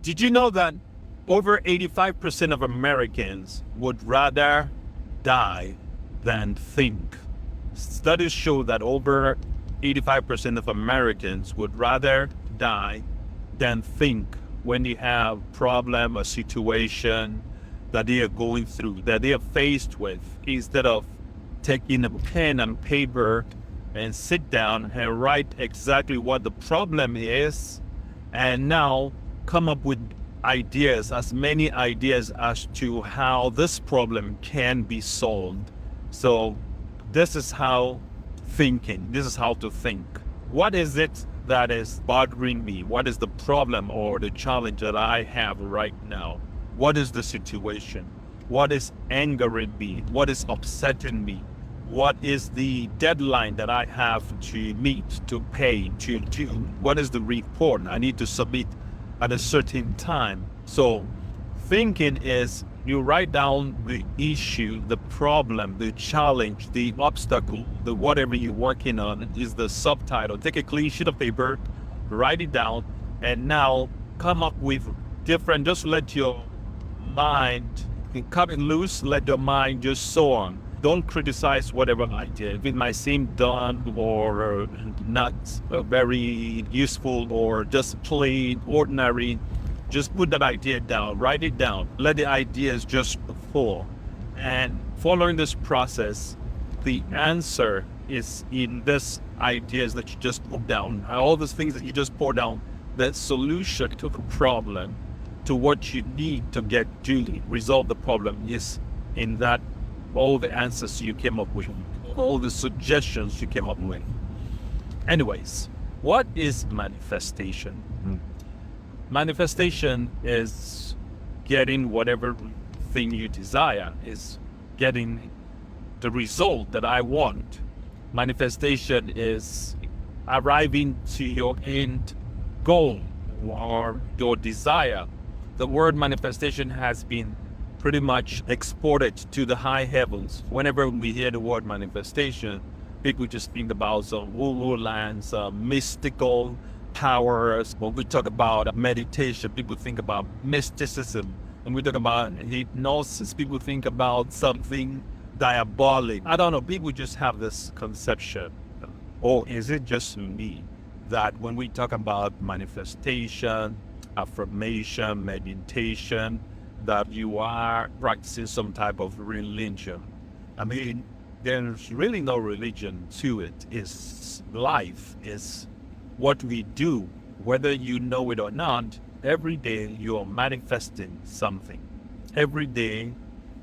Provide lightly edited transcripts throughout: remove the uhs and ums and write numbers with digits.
Did you know that over 85% of Americans would rather die than think? Studies show that over 85% of Americans would rather die than think when they have problem or situation that they are going through, that they are faced with, instead of taking a pen and paper and sit down and write exactly what the problem is, and now come up with ideas, as many ideas as to how this problem can be solved. So this is how this is how to think. What is it that is bothering me? What is the problem or the challenge that I have right now? What is the situation? What is angering me? What is upsetting me? What is the deadline that I have to meet, to pay, to do? What is the report I need to submit at a certain time? So thinking is you write down the issue, the problem, the challenge, the obstacle, the whatever you're working on is the subtitle. Take a clean sheet of paper, write it down, and now come up with different, just let your mind, cut it loose, let your mind just soar on. Don't criticize whatever idea. If it might seem dumb or not very useful or just plain ordinary, just put that idea down, write it down, let the ideas just fall. And following this process, the answer is in this ideas that you just put down. All those things that you just pour down, the solution to the problem, to what you need to get to resolve the problem is in that all the answers you came up with, all the suggestions you came up with. Anyways, what is manifestation? Manifestation is getting whatever thing you desire, is getting the result that I want. Manifestation is arriving to your end goal or your desire. The word manifestation has been pretty much exported to the high heavens. Whenever we hear the word manifestation, people just think about some woo-woo lands, mystical powers. When we talk about meditation, people think about mysticism. When we talk about hypnosis, people think about something diabolic. I don't know, people just have this conception. Or is it just me that when we talk about manifestation, affirmation, meditation, that you are practicing some type of religion? I mean, there's really no religion to it. It's life, it's what we do, whether you know it or not. Every day you are manifesting something. Every day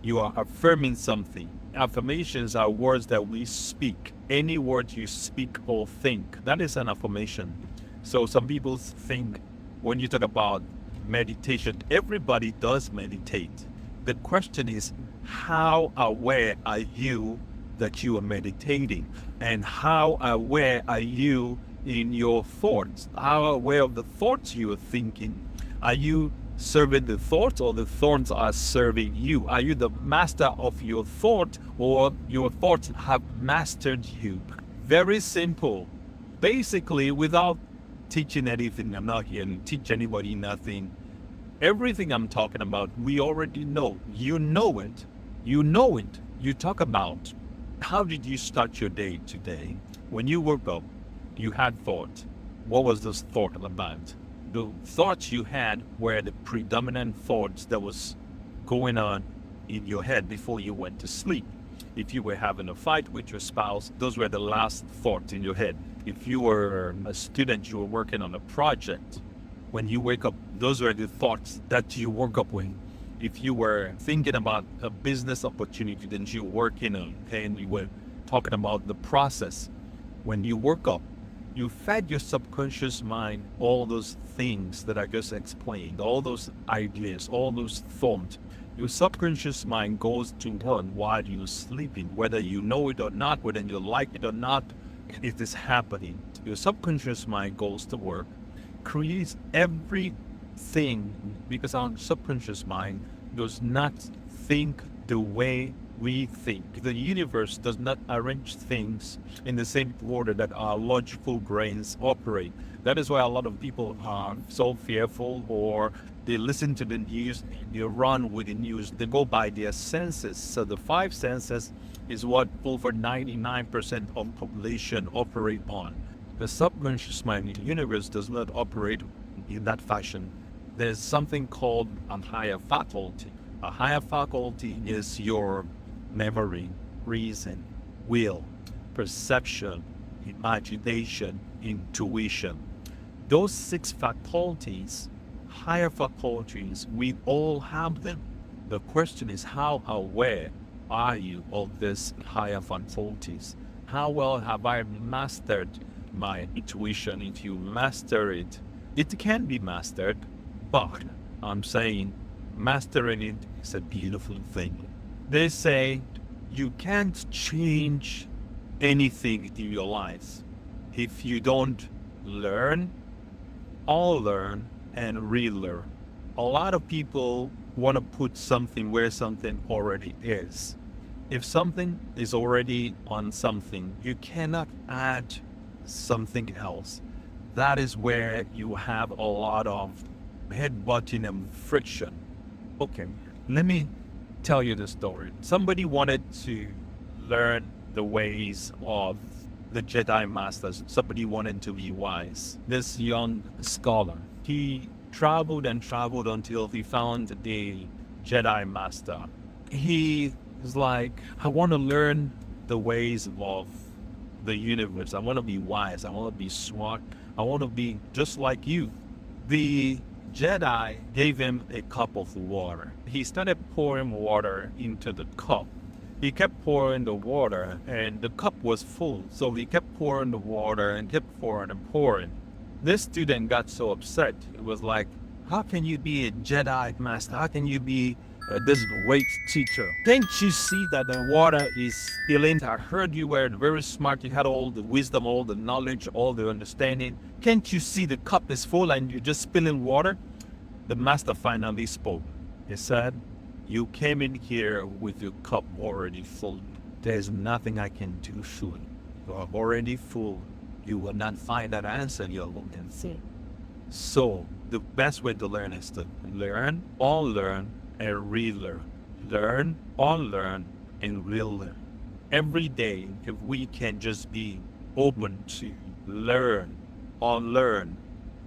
you are affirming something. Affirmations are words that we speak. Any word you speak or think, that is an affirmation. So some people think when you talk about meditation, everybody does meditate. The question is, how aware are you that you are meditating? And how aware are you in your thoughts? How aware of the thoughts you are thinking? Are you serving the thoughts or the thoughts are serving you? Are you the master of your thought or your thoughts have mastered you? Very simple. Basically, without teaching anything, I'm not here to teach anybody nothing. Everything I'm talking about, we already know. You know it. You know it. You talk about how did you start your day today? When you woke up, you had thought. What was this thought about? The thoughts you had were the predominant thoughts that was going on in your head before you went to sleep. If you were having a fight with your spouse, those were the last thoughts in your head. If you were a student, you were working on a project. When you wake up, those were the thoughts that you woke up with. If you were thinking about a business opportunity that you're working on, and you were talking about the process, when you woke up, you fed your subconscious mind all those things that I just explained, all those ideas, all those thoughts. Your subconscious mind goes to run while you're sleeping, whether you know it or not, whether you like it or not, it is happening. Your subconscious mind goes to work, creates everything, because our subconscious mind does not think the way we think. The universe does not arrange things in the same order that our logical brains operate. That is why a lot of people are so fearful, or they listen to the news, they run with the news, they go by their senses. So the five senses is what over 99% of population operate on. The subconscious mind in the universe does not operate in that fashion. There's something called a higher faculty. A higher faculty is your memory, reason, will, perception, imagination, intuition. Those six faculties, higher faculties, we all have them. The question is, how aware are you of these higher faculties? How well have I mastered my intuition? If you master it, it can be mastered, but I'm saying mastering it is a beautiful thing. They say you can't change anything in your life if you don't learn, unlearn, and relearn. A lot of people want to put something where something already is. If something is already on something, you cannot add something else. That is where you have a lot of headbutting and friction. Okay, let me tell you the story. Somebody wanted to learn the ways of the Jedi Masters. Somebody wanted to be wise. This young scholar, he traveled and traveled until he found the Jedi Master. He was like, I want to learn the ways of the universe. I want to be wise. I want to be smart. I want to be just like you. The Jedi gave him a cup of water. He started pouring water into the cup. He kept pouring the water and the cup was full. So he kept pouring the water and kept pouring and pouring. This student got so upset. It was like, how can you be a Jedi master? How can you be this great teacher? Can't you see that the water is healing? I heard you were very smart. You had all the wisdom, all the knowledge, all the understanding. Can't you see the cup is full and you're just spilling water? The master finally spoke. He said, you came in here with your cup already full. There's nothing I can do for you. You are already full. You will not find that answer in your own thing. So the best way to learn is to learn, unlearn, and relearn. Learn, unlearn, and relearn. Every day, if we can just be open to learn, unlearn,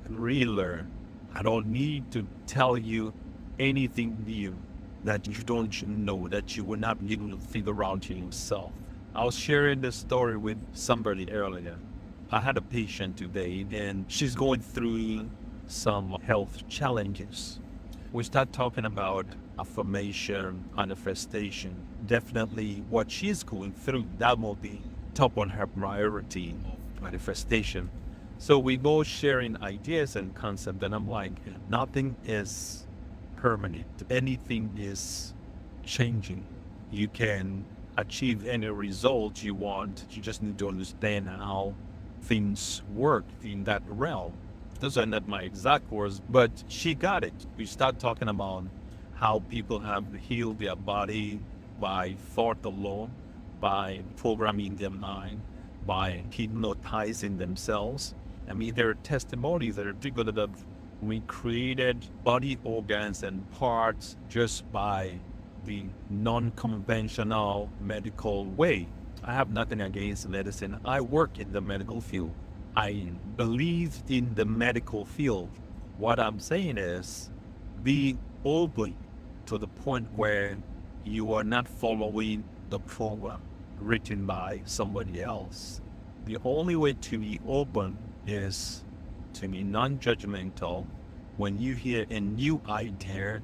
and relearn, I don't need to tell you anything new that you don't know, that you will not be able to figure out yourself. I was sharing this story with somebody earlier. I had a patient today and she's going through some health challenges. We start talking about affirmation, manifestation. Definitely what she's going through, that will be top on her priority of manifestation. So we go sharing ideas and concepts, and I'm like, nothing is permanent. Anything is changing. You can achieve any result you want. You just need to understand how things work in that realm. Those are not my exact words, but she got it. We start talking about how people have healed their body by thought alone, by programming their mind, by hypnotizing themselves. I mean, there are testimonies that are people that have recreated body organs and parts just by the non-conventional medical way. I have nothing against medicine. I work in the medical field. I believe in the medical field. What I'm saying is, be open to the point where you are not following the program written by somebody else. The only way to be open is to be non-judgmental. When you hear a new idea,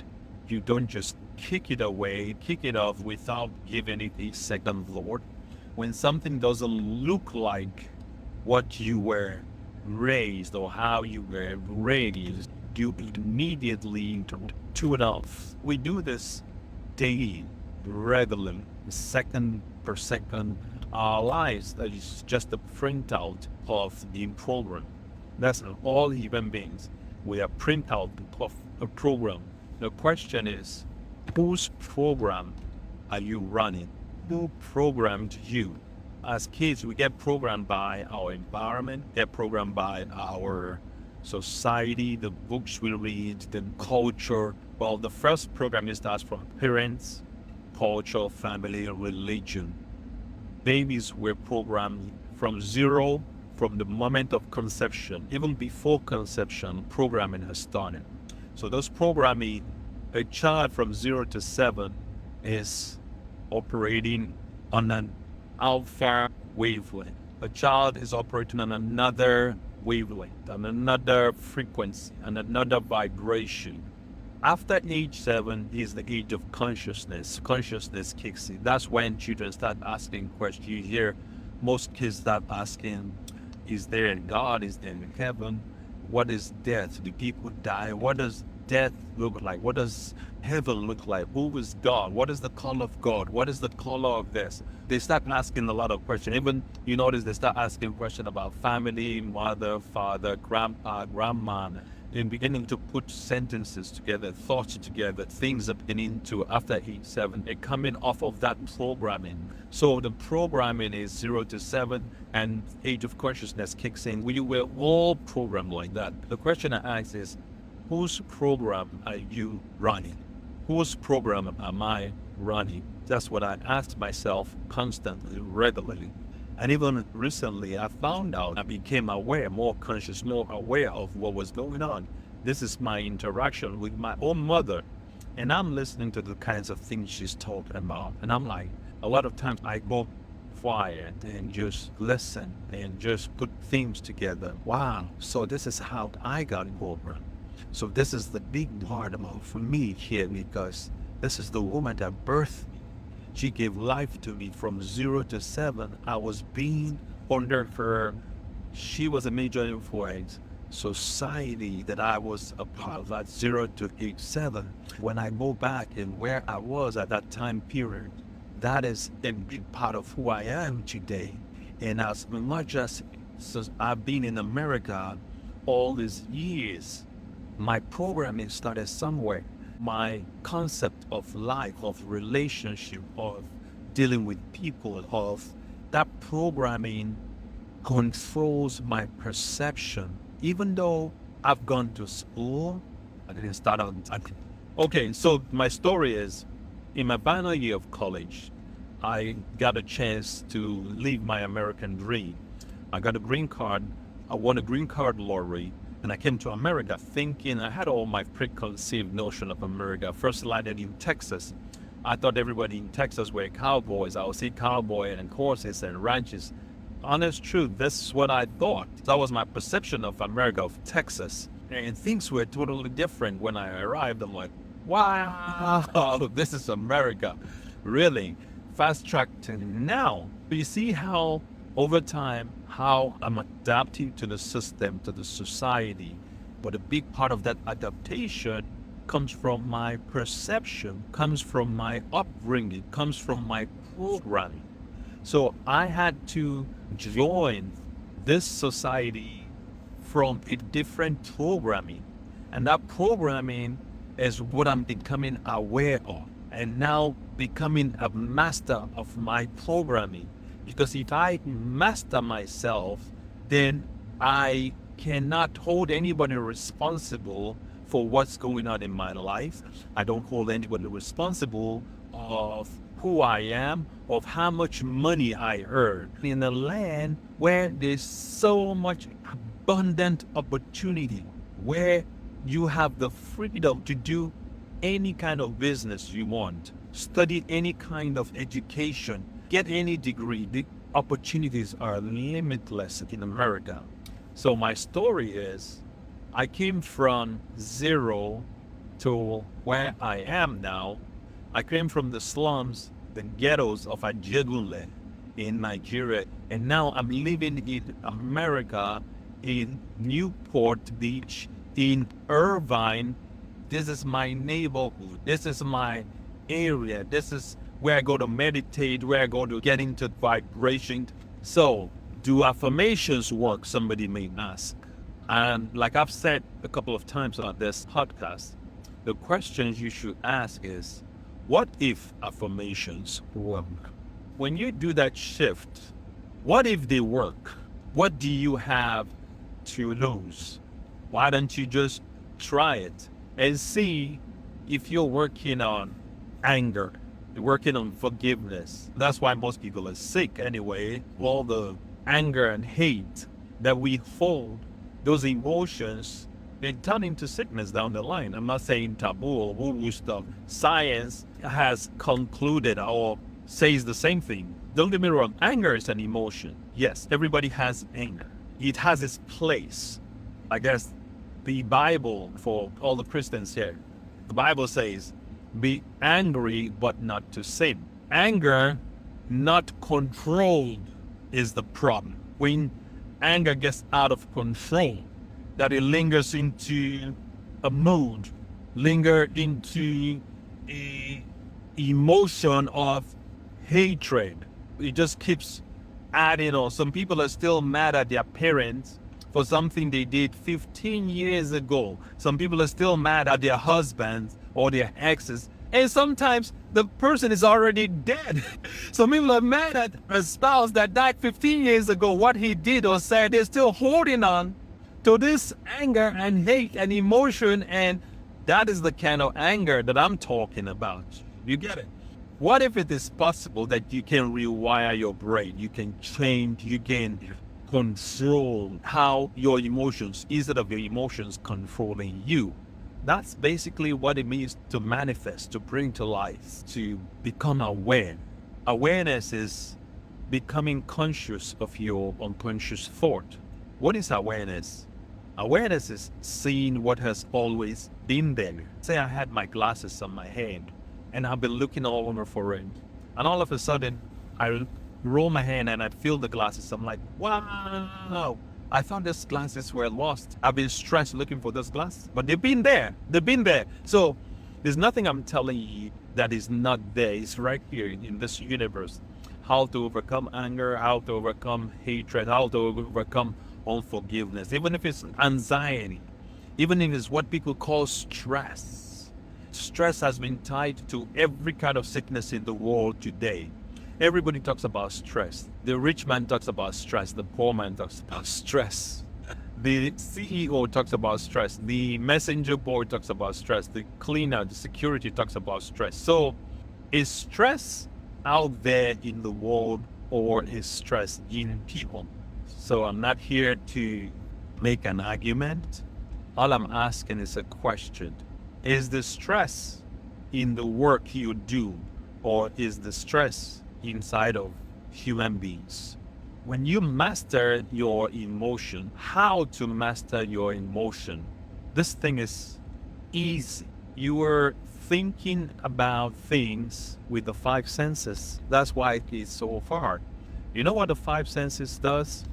you don't just kick it away, kick it off without giving it a second thought. When something doesn't look like what you were raised or how you were raised, you immediately tune it off. We do this daily, regularly, second per second. Our lives, that is just a printout of the program. That's all human beings. We are printout of a program. The question is, whose program are you running? Who programmed you? As kids, we get programmed by our environment, get programmed by our society, the books we read, the culture. Well, the first program starts from parents, culture, family, religion. Babies were programmed from zero, from the moment of conception. Even before conception, programming has started. So those programming, a child from 0 to 7 is operating on an alpha wavelength. A child is operating on another wavelength, on another frequency, on another vibration. After age 7 is the age of consciousness. Consciousness kicks in. That's when children start asking questions. You hear most kids start asking, is there a God? Is there a heaven? What is death? Do people die? What does death look like? What does heaven look like? Who is God? What is the color of God? What is the color of this? They start asking a lot of questions. Even, you notice, they start asking questions about family, mother, father, grandpa, grandma. They're beginning to put sentences together, thoughts together, things are beginning to, after age 7, they're coming off of that programming. So the programming is 0 to 7, and age of consciousness kicks in. We were all programmed like that. The question I ask is, whose program are you running? Whose program am I running? That's what I ask myself constantly, regularly. And even recently, I found out, I became aware, more conscious, more aware of what was going on. This is my interaction with my own mother. And I'm listening to the kinds of things she's talking about. And I'm like, a lot of times I go quiet and just listen and just put things together. Wow, so this is how I got programmed. So this is the big part for me here, because this is the woman that birthed me. She gave life to me from 0 to 7. I was being under her. She was a major influence. Society that I was a part of, at 0 to 7. When I go back and where I was at that time period, that is a big part of who I am today. And as much as I've been in America all these years, my programming started somewhere. My concept of life, of relationship, of dealing with people, of that programming controls my perception. Even though I've gone to school, I didn't start out. Okay, so my story is, in my final year of college, I got a chance to live my American dream. I got a green card. I won a green card lottery. And I came to America thinking, I had all my preconceived notion of America. First landed in Texas. I thought everybody in Texas were cowboys. I would see cowboys and horses and ranches. Honest truth, this is what I thought. That was my perception of America, of Texas. And things were totally different when I arrived. I'm like, wow, this is America. Really? Fast track to now. But you see how over time, how I'm adapting to the system, to the society. But a big part of that adaptation comes from my perception, comes from my upbringing, comes from my programming. So I had to join this society from a different programming. And that programming is what I'm becoming aware of, and now becoming a master of my programming. Because if I master myself, then I cannot hold anybody responsible for what's going on in my life. I don't hold anybody responsible of who I am, of how much money I earn. In a land where there's so much abundant opportunity, where you have the freedom to do any kind of business you want, study any kind of education, get any degree. The opportunities are limitless in America. So my story is, I came from 0 to where I am now. I came from the slums, the ghettos of Ajegunle in Nigeria, and now I'm living in America, in Newport Beach, in Irvine. This is my neighborhood. This is my area. This is where I go to meditate, where I go to get into vibration. So, do affirmations work? Somebody may ask. And like I've said a couple of times on this podcast, the questions you should ask is, what if affirmations work? when you do that shift, what if they work? What do you have to lose? Why don't you just try it and see if you're working on anger, you're working on forgiveness? That's why most people are sick anyway. All the anger and hate that we hold, those emotions, they turn into sickness down the line. I'm not saying taboo or woo-woo stuff. Science has concluded or says the same thing. Don't get me wrong, anger is an emotion. Yes, everybody has anger. It has its place. I guess the Bible, for all the Christians here, the Bible says, be angry but not to sin. Anger not controlled is the problem. When anger gets out of control, that it lingers into a mood, linger into a emotion of hatred. It just keeps adding on. Some people are still mad at their parents for something they did 15 years ago. Some people are still mad at their husbands or their exes. And sometimes the person is already dead. Some people are mad at a spouse that died 15 years ago. What he did or said, they're still holding on to this anger and hate and emotion. And that is the kind of anger that I'm talking about. You get it? What if it is possible that you can rewire your brain? You can change, you can control how your emotions, instead of your emotions controlling you. That's basically what it means to manifest, to bring to life, to become aware. Awareness is becoming conscious of your unconscious thought. What is awareness? Awareness is seeing what has always been there. Say I had my glasses on my head and I've been looking all over for it. And all of a sudden, I roll my hand and I feel the glasses. I'm like, wow, I thought these glasses were lost. I've been stressed looking for those glasses, but they've been there. They've been there. So there's nothing I'm telling you that is not there. It's right here in this universe. How to overcome anger, how to overcome hatred, how to overcome unforgiveness, even if it's anxiety, even if it's what people call stress. Stress has been tied to every kind of sickness in the world today. Everybody talks about stress. The rich man talks about stress. The poor man talks about stress. The CEO talks about stress. The messenger boy talks about stress. The cleaner, the security talks about stress. So is stress out there in the world or is stress in people? So I'm not here to make an argument. All I'm asking is a question. Is the stress in the work you do, or is the stress inside of human beings? When you master your emotion, how to master your emotion, this thing is easy. You are thinking about things with the five senses. That's why it is so hard. You know what the five senses does?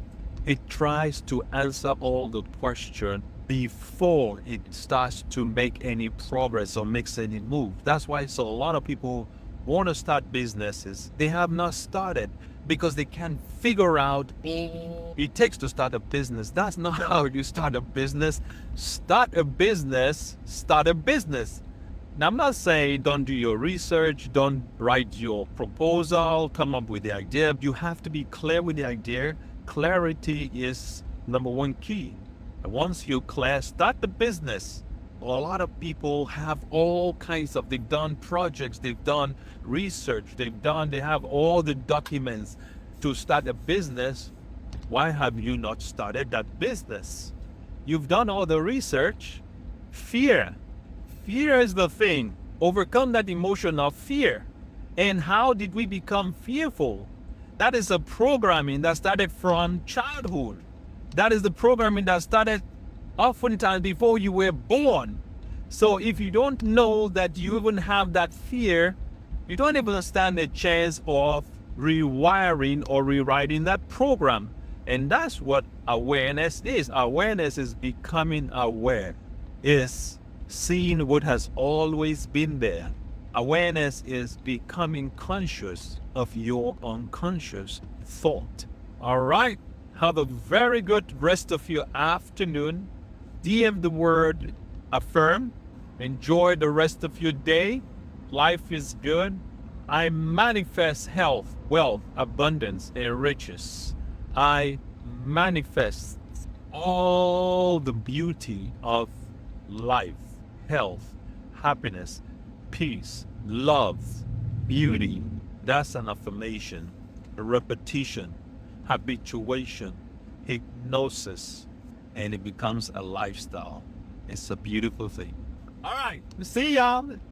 It tries to answer all the questions before it starts to make any progress or makes any move. That's why so a lot of people want to start businesses. They have not started because they can't figure out it takes to start a business. That's not how you start a business. Start a business. Now, I'm not saying don't do your research, don't write your proposal, come up with the idea. You have to be clear with the idea. Clarity is number one key. And once you're clear, start the business. A lot of people have all kinds of, they've done projects, they've done research, they have all the documents to start a business. Why have you not started that business? You've done all the research. Fear is the thing. Overcome that emotion of fear. And how did we become fearful? That is a programming that started from childhood. That is the programming that started oftentimes before you were born. So if you don't know that you even have that fear, you don't even stand a chance of rewiring or rewriting that program. And that's what awareness is. Awareness is becoming aware, is seeing what has always been there. Awareness is becoming conscious of your unconscious thought. All right. Have a very good rest of your afternoon. DM the word affirm. Enjoy the rest of your day. Life is good. I manifest health, wealth, abundance, and riches. I manifest all the beauty of life, health, happiness, peace, love, beauty. That's an affirmation, a repetition, habituation, hypnosis, and it becomes a lifestyle. It's a beautiful thing. All right, see y'all.